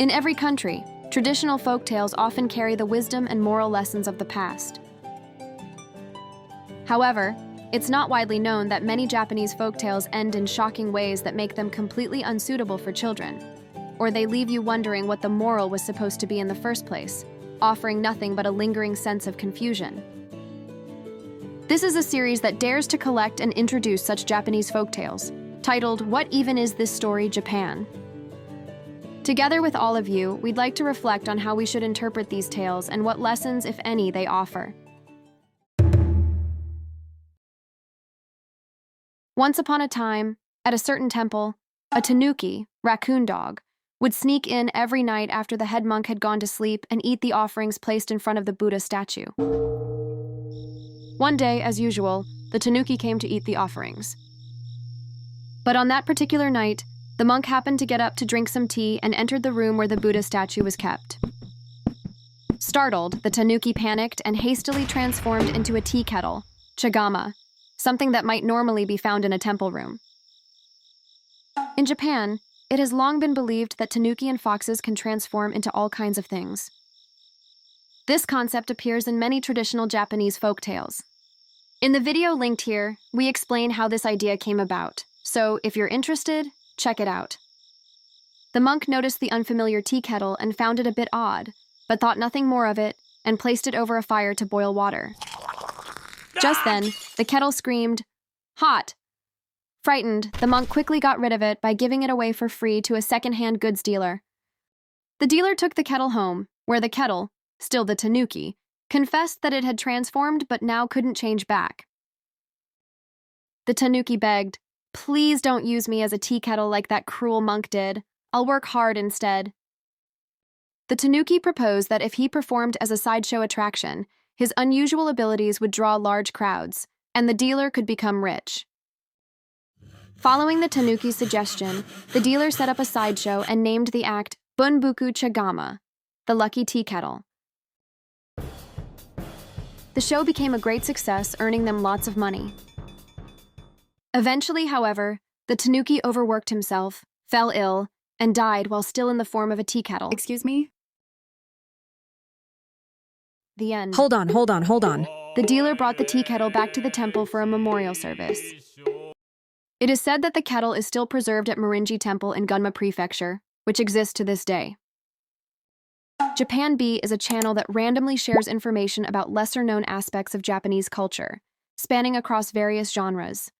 In every country, traditional folk tales often carry the wisdom and moral lessons of the past. However, it's not widely known that many Japanese folk tales end in shocking ways that make them completely unsuitable for children, or they leave you wondering what the moral was supposed to be in the first place, offering nothing but a lingering sense of confusion. This is a series that dares to collect and introduce such Japanese folk tales, titled What Even Is This Story, Japan? Together with all of you, we'd like to reflect on how we should interpret these tales and what lessons, if any, they offer. Once upon a time, at a certain temple, a tanuki, raccoon dog, would sneak in every night after the head monk had gone to sleep and eat the offerings placed in front of the Buddha statue. One day, as usual, the tanuki came to eat the offerings. But on that particular night, the monk happened to get up to drink some tea and entered the room where the Buddha statue was kept. Startled, the tanuki panicked and hastily transformed into a tea kettle, chagama, something that might normally be found in a temple room. In Japan, it has long been believed that tanuki and foxes can transform into all kinds of things. This concept appears in many traditional Japanese folk tales. In the video linked here, we explain how this idea came about, so if you're interested, check it out. The monk noticed the unfamiliar tea kettle and found it a bit odd, but thought nothing more of it and placed it over a fire to boil water. Just then, the kettle screamed, "Hot!" Frightened, the monk quickly got rid of it by giving it away for free to a second-hand goods dealer. The dealer took the kettle home, where the kettle, still the tanuki, confessed that it had transformed but now couldn't change back. The tanuki begged, "Please don't use me as a tea kettle like that cruel monk did. I'll work hard instead." The tanuki proposed that if he performed as a sideshow attraction, his unusual abilities would draw large crowds, and the dealer could become rich. Following the tanuki's suggestion, the dealer set up a sideshow and named the act Bunbuku Chagama, the lucky tea kettle. The show became a great success, earning them lots of money. Eventually, however, the tanuki overworked himself, fell ill, and died while still in the form of a tea kettle. Excuse me? The end. Hold on. The dealer brought the tea kettle back to the temple for a memorial service. It is said that the kettle is still preserved at Marinji Temple in Gunma Prefecture, which exists to this day. Japan B is a channel that randomly shares information about lesser-known aspects of Japanese culture, spanning across various genres.